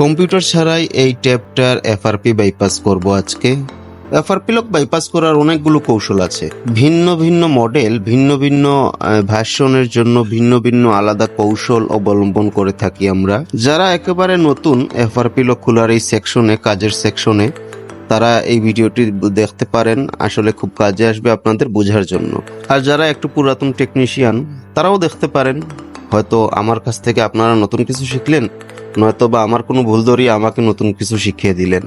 Computer ছাড়াই এই ট্যাবটার FRP bypass করব আজকে। এফআরপি লক বাইপাস করার অনেকগুলো কৌশল আছে। ভিন্ন ভিন্ন মডেল, ভিন্ন ভিন্ন ভার্সনের জন্য ভিন্ন ভিন্ন আলাদা কৌশল অবলম্বন করে থাকি আমরা। যারা একেবারে নতুন এফআরপি লক খোলার এই সেকশনে, কাজের সেকশনে, তারা এই ভিডিওটি দেখতে পারেন, আসলে খুব কাজে আসবে আপনাদের বোঝার জন্য। আর যারা একটু পুরাতন টেকনিশিয়ান তারাও দেখতে পারেন, হয়তো আমার কাছ থেকে আপনারা নতুন কিছু শিখলেন, নয়তো বা আমার কোনো ভুল ধরিয়ে আমাকে নতুন কিছু শিখিয়ে দিলেন।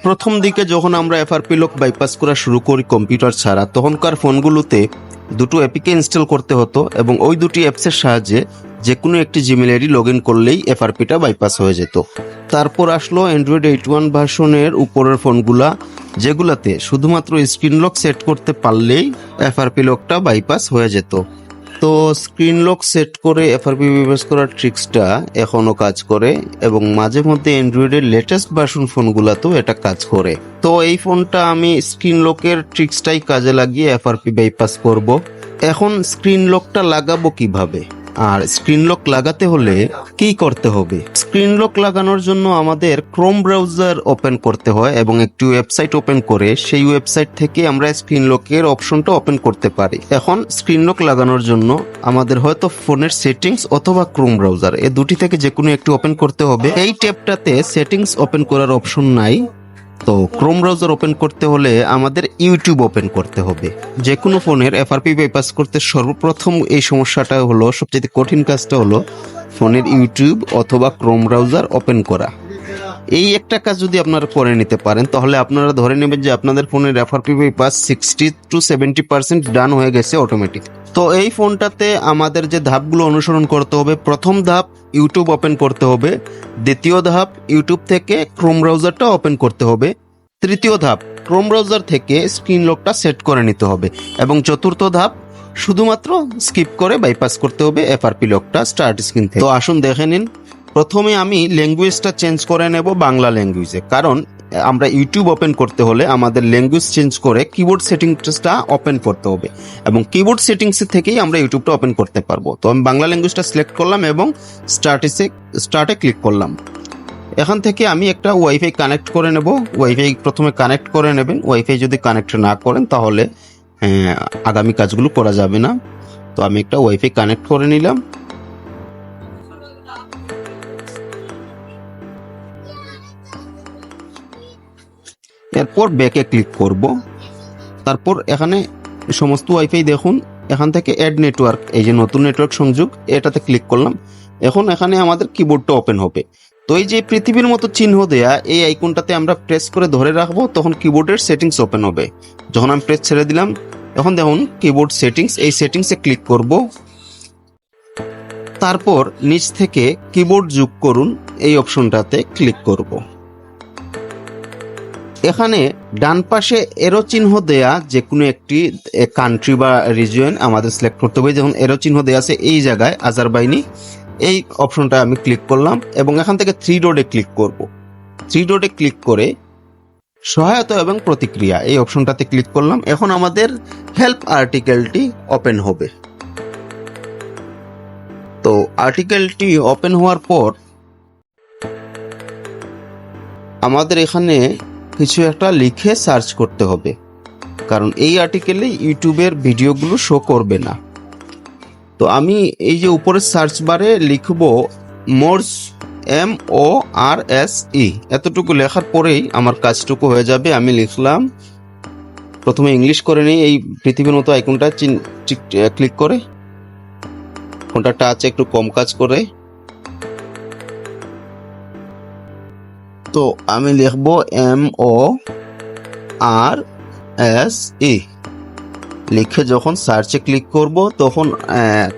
প্রথম দিকে যখন আমরা এফআরপি লক বাইপাস করা শুরু করি কম্পিউটার ছাড়া, তখনকার ফোনগুলোতে দুটো অ্যাপিকে ইনস্টল করতে হতো এবং ওই দুটি অ্যাপসের সাহায্যে যে কোনো একটি জিমেল আইডি লগ ইন করলেই এফআরপিটা বাইপাস হয়ে যেত। তারপর আসলো অ্যান্ড্রয়েড 8.1 ভার্সনের উপরের ফোনগুলা, যেগুলাতে শুধুমাত্র স্ক্রিন লক সেট করতে পারলেই এফআরপি লকটা বাইপাস হয়ে যেত। তো স্ক্রিন লক সেট করে এফআরপি বাইপাস করার ট্রিক্সটা এখনো কাজ করে এবং মাঝে মধ্যে অ্যান্ড্রয়েডের লেটেস্ট ভার্সন ফোনগুলাতেও এটা কাজ করে। তো এই ফোনটা আমি স্ক্রিন লকের ট্রিক্সটাই কাজে লাগিয়ে এফআরপি বাইপাস করব। এখন স্ক্রিন লকটা লাগাবো কিভাবে, আর স্ক্রিন লক লাগাতে হলে কি করতে হবে? স্ক্রিন লক লাগানোর জন্য আমাদের ক্রোম ব্রাউজার ওপেন করতে হয় এবং একটি ওয়েবসাইট ওপেন করে সেই ওয়েবসাইট থেকে আমরা স্ক্রিন লকের অপশনটা ওপেন করতে পারি। এখন স্ক্রিন লক লাগানোর জন্য আমাদের হয়তো ফোনের সেটিংস অথবা ক্রোম ব্রাউজার, এই দুটি থেকে যে কোনো একটি ওপেন করতে হবে। এই ট্যাবটাতে সেটিংস ওপেন করার অপশন নাই, তো ক্রোম ব্রাউজার ওপেন করতে হলে আমাদের ইউটিউব ওপেন করতে হবে। যে কোনো ফোনের এফআরপি বাইপাস করতে সর্বপ্রথম এই সমস্যাটা হলো, সবচেয়ে কঠিন কাজটা হলো ফোনের ইউটিউব অথবা ক্রোম ব্রাউজার ওপেন করা। এই একটা কাজ যদি আপনারা করে নিতে পারেন, তাহলে আপনারা ধরে নেবেন যে আপনাদের ফোনের এফআরপি বাইপাস 60 to 70% ডান হয়ে গেছে অটোমেটিক। তো এই ফোনটাতে আমাদের যে ধাপগুলো অনুসরণ করতে হবে, প্রথম ধাপ ইউটিউব ওপেন করতে হবে, দ্বিতীয় ধাপ ইউটিউব থেকে ক্রোম ব্রাউজারটা ওপেন করতে হবে, তৃতীয় ধাপ ক্রোম ব্রাউজার থেকে স্ক্রিন লকটা সেট করে নিতে হবে এবং চতুর্থ ধাপ শুধুমাত্র স্কিপ করে বাইপাস করতে হবে এফআরপি লকটা স্টার্ট স্ক্রিন থেকে। তো আসুন দেখে নিন। প্রথমে আমি ল্যাঙ্গুয়েজটা চেঞ্জ করে নেব বাংলা ল্যাঙ্গুয়েজে, কারণ আমরা ইউটিউব ওপেন করতে হলে আমাদের ল্যাঙ্গুয়েজ চেঞ্জ করে কিবোর্ড সেটিংসটা ওপেন করতে হবে এবং কিবোর্ড সেটিংস থেকেই আমরা ইউটিউবটা ওপেন করতে পারবো। তো আমি বাংলা ল্যাঙ্গুয়েজটা সিলেক্ট করলাম এবং স্টার্টে ক্লিক করলাম। এখান থেকে আমি একটা ওয়াইফাই কানেক্ট করে নেব। ওয়াইফাই প্রথমে কানেক্ট করে নেবেন। ওয়াইফাই যদি কানেক্ট না করেন তাহলে আগামী কাজগুলো করা যাবে না। তো আমি একটা ওয়াইফাই কানেক্ট করে নিলাম। এরপর ব্যাকে ক্লিক করব। তারপর এখানে সমস্ত ওয়াইফাই দেখুন, এখান থেকে অ্যাড নেটওয়ার্ক, এই যে নতুন নেটওয়ার্ক সংযোগ, এটাতে ক্লিক করলাম। এখন এখানে আমাদের কিবোর্ডটা ওপেন হবে। তো এই যে পৃথিবীর মতো চিহ্ন দেয়া এই আইকনটাতে আমরা প্রেস করে ধরে রাখবো, তখন কিবোর্ডের সেটিংস ওপেন হবে। যখন আমি প্রেস ছেড়ে দিলাম, এখন দেখুন কিবোর্ড সেটিংস, এই সেটিংসে ক্লিক করব। তারপর নিচ থেকে কিবোর্ড যোগ করুন, এই অপশনটাতে ক্লিক করব। এখানে ডান পাশে এরো চিহ্ন দেয়া যে কোনো একটি কান্ট্রি বা রিজিয়ন আমাদের সিলেক্ট করতে হবে। যখন এরো চিহ্ন দেয়া আছে এই জায়গায় আজারবাইনি, এই অপশনটা আমি ক্লিক করলাম এবং এখান থেকে 3 ডটে ক্লিক করব। 3 ডটে ক্লিক করে সহায়তা এবং প্রতিক্রিয়া, এই অপশনটাতে ক্লিক করলাম। এখন আমাদের হেল্প আর্টিকেলটি ওপেন হবে। তো আর্টিকেলটি ওপেন হওয়ার পর আমাদের এখানে কিছু একটা লিখে সার্চ করতে হবে, কারণ এই আর্টিকেলে ইউটিউবের ভিডিওগুলো শো করবে না। তো আমি এই যে উপরের সার্চ বারে লিখব মোরস, MORSE, এতটুকু লেখার পরেই আমার কাজটুকু হয়ে যাবে। আমি লিখলাম, প্রথমে ইংলিশ করে নিই, এই পৃথিবীর মতো আইকনটা ক্লিক করে, ফোনটা টাচ একটু কম কাজ করে। তো আমি লিখবো MORSE, লিখে যখন সার্চে ক্লিক করব তখন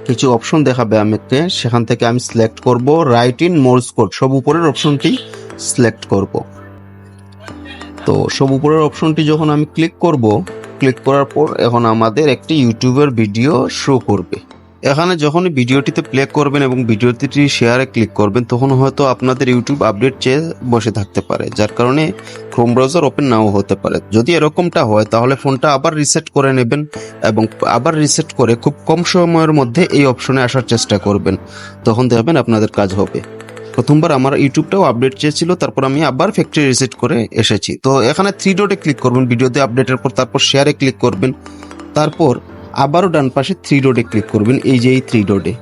কিছু অপশন দেখাবে আমাকে, সেখান থেকে আমি সিলেক্ট করব রাইট ইন মোরস কোড, সব উপরের অপশনটি সিলেক্ট করব। তো সব উপরের অপশনটি যখন আমি ক্লিক করব, ক্লিক করার পর এখন আমাদের একটি ইউটিউবের ভিডিও শো করবে। এখানে যখন ভিডিওটিতে প্লে করবেন এবং ভিডিওটি শেয়ারে ক্লিক করবেন, তখন হয়তো আপনাদের ইউটিউব আপডেট চেয়ে বসে থাকতে পারে, যার কারণে ক্রোম ব্রাউজার ওপেন নাও হতে পারে। যদি এরকমটা হয় তাহলে ফোনটা আবার রিসেট করে নেবেন এবং আবার রিসেট করে খুব কম সময়ের মধ্যে এই অপশনে আসার চেষ্টা করবেন, তখন দেখবেন আপনাদের কাজ হবে। প্রথমবার আমার ইউটিউবটাও আপডেট চেয়েছিল, তারপর আমি আবার ফ্যাক্টরি রিসেট করে এসেছি। তো এখানে 3 ডটে ক্লিক করবেন ভিডিওতে আপডেটের পর, তারপর শেয়ারে ক্লিক করবেন, তারপর আবারও ডান পাশে 3 ডটে ক্লিক করবেন। এই যে এই 3 ডটে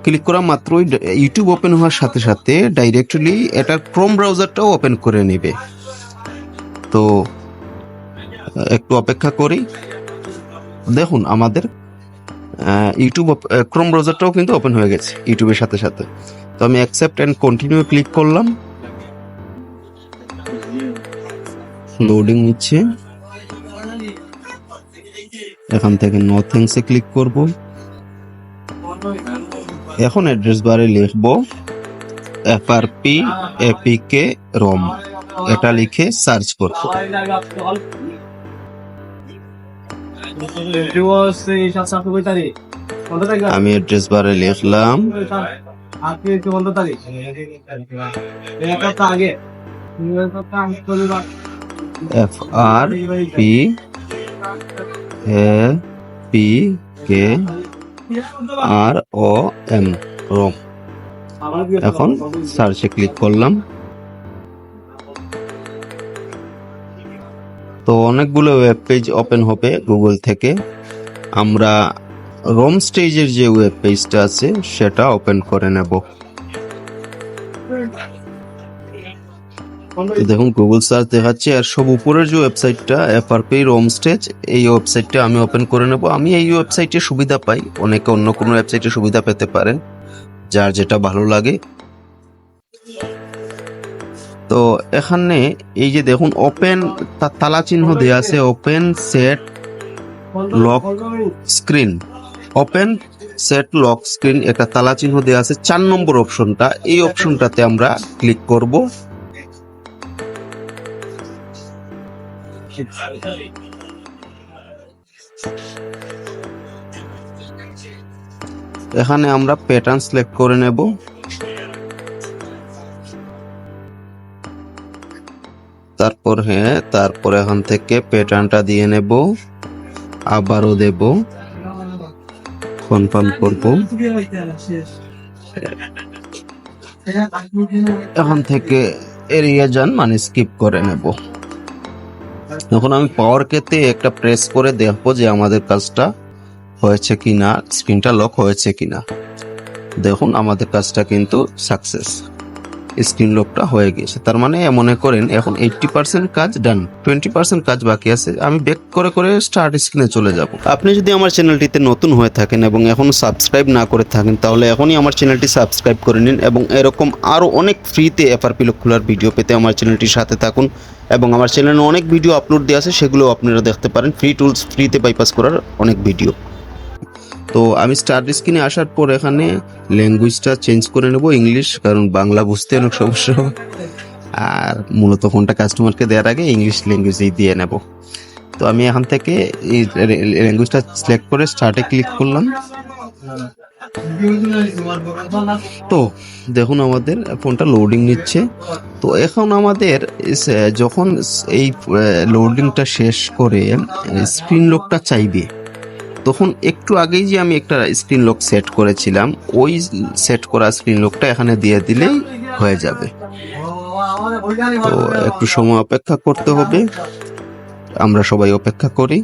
ক্লিক করা মাত্রই ইউটিউব ওপেন হওয়ার সাথে সাথে ডাইরেক্টলি এটার ক্রোম ব্রাউজারটাও ওপেন করে নেবে। তো একটু অপেক্ষা করি। দেখুন আমাদের ইউটিউব ক্রোম ব্রাউজারটাও কিন্তু ওপেন হয়ে গেছে ইউটিউবের সাথে সাথে। তো আমি অ্যাকসেপ্ট অ্যান্ড কন্টিনিউ ক্লিক করলাম, লোডিং নিচ্ছে। এখান থেকে নো থ্যাঙ্কসে ক্লিক করব। এখন অ্যাড্রেস বারে লিখব FRP APK ROM, এটা লিখে সার্চ করব। আমি অ্যাড্রেস বারে লিখলাম FRP APK ROM ROM। এখন সার্চে ক্লিক করলাম। তো অনেকগুলো ওয়েব পেজ ওপেন হবে গুগল থেকে। আমরা রোম স্টেজের যে ওয়েব পেজটা আছে সেটা ওপেন করে নেব। তো দেখুন গুগল সার্চ দেখাচ্ছে, আর সব উপরের যে ওয়েবসাইটটা FRP রোম স্টেজ, এই ওয়েবসাইটটা আমি ওপেন করে নেব। আমি এই ওয়েবসাইটে সুবিধা পাই, অনেকে অন্য কোনো ওয়েবসাইটে সুবিধা পেতে পারেন, যার যেটা ভালো লাগে। তো এখানে এই যে দেখুন ওপেন তালা চিহ্ন দেওয়া আছে, open set lock screen, open set lock screen একটা তালা চিহ্ন দেওয়া আছে 4 নম্বর অপশনটা। এই অপশনটাতে আমরা ক্লিক করব। এখানে আমরা প্যাটার্ন সিলেক্ট করে নেব। তারপর এখান থেকে প্যাটার্নটা দিয়ে নেব, আবারও দেব, কনফার্ম করব। এখান থেকে এড়িয়ে যান, মানে স্কিপ করে নেব। এখন আমি পাওয়ার কেতে একটা প্রেস করে দেখবো যে আমাদের কাজটা হয়েছে কিনা, স্ক্রিনটা লক হয়েছে কিনা। দেখুন আমাদের কাজটা কিন্তু সাকসেস, স্ক্রিন লকটা হয়ে গেছে। তার মানে মনে করেন এখন 80% কাজ ডান, 20% কাজ বাকি আছে। আমি ব্যাক করে করে স্টার্ট স্ক্রিনে চলে যাব। আপনি যদি আমার চ্যানেলটিতে নতুন হয়ে থাকেন এবং এখনো সাবস্ক্রাইব না করে থাকেন, তাহলে এখনই আমার চ্যানেলটি সাবস্ক্রাইব করে নিন এবং এরকম আরও অনেক ফ্রিতে FRP লক খোলার ভিডিও পেতে আমার চ্যানেলটির সাথে থাকুন। এবং আমার চ্যানেলে অনেক ভিডিও আপলোড দেওয়া আছে, সেগুলো আপনারা দেখতে পারেন। ফ্রি টুলস, ফ্রিতে বাইপাস করার অনেক ভিডিও। তো আমি স্টার্ট স্ক্রিনে আসার পর এখানে ল্যাঙ্গুয়েজটা চেঞ্জ করে নেব ইংলিশ, কারণ বাংলা বুঝতে অনেক সমস্যা হয়। আর মূলত ফোনটা কাস্টমারকে দেওয়ার আগে ইংলিশ ল্যাঙ্গুয়েজেই দিয়ে নেব। তো আমি এখান থেকে এই ল্যাঙ্গুয়েজটা সিলেক্ট করে স্টার্টে ক্লিক করলাম। তো দেখুন আমাদের ফোনটা লোডিং নিচ্ছে। তো এখন আমাদের যখন এই লোডিংটা শেষ করে স্ক্রিন লকটা চাইবে, তখন একটু আগেই যে আমি একটা স্ক্রিন লক সেট করেছিলাম, ওই সেট করা স্ক্রিন লকটা এখানে দিয়ে দিলেই হয়ে যাবে। তো একটু সময় অপেক্ষা করতে হবে, আমরা সবাই অপেক্ষা করি।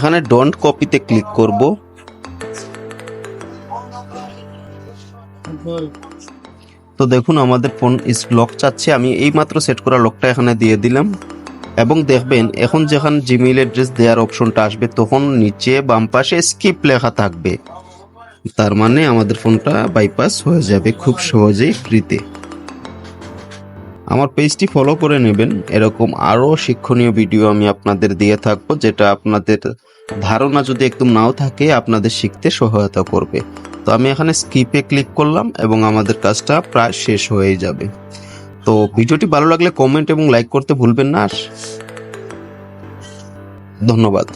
এখানে ডোন্ট কপিতে ক্লিক করব। তো দেখুন আমাদের ফোন লক চাচ্ছে, আমি এইমাত্র সেট করা লকটা এখানে দিয়ে দিলাম এবং দেখবেন এখন যখন জিমেইল অ্যাড্রেস দেওয়ার অপশনটা আসবে তখন নিচে বাম পাশে স্কিপ লেখা থাকবে, তার মানে আমাদের ফোনটা বাইপাস হয়ে যাবে খুব সহজেই ফ্রিতে। আমার পেজটি ফলো করে নেবেন, এরকম আরও শিক্ষণীয় ভিডিও আমি আপনাদের দিয়ে থাকবো, যেটা আপনাদের ধারণা যদি একদম নাও থাকে আপনাদের শিখতে সহায়তা করবে। তো আমি এখানে স্কিপে ক্লিক করলাম এবং আমাদের কাজটা প্রায় শেষ হয়ে যাবে। তো ভিডিওটি ভালো লাগলে কমেন্ট এবং লাইক করতে ভুলবেন না। ধন্যবাদ।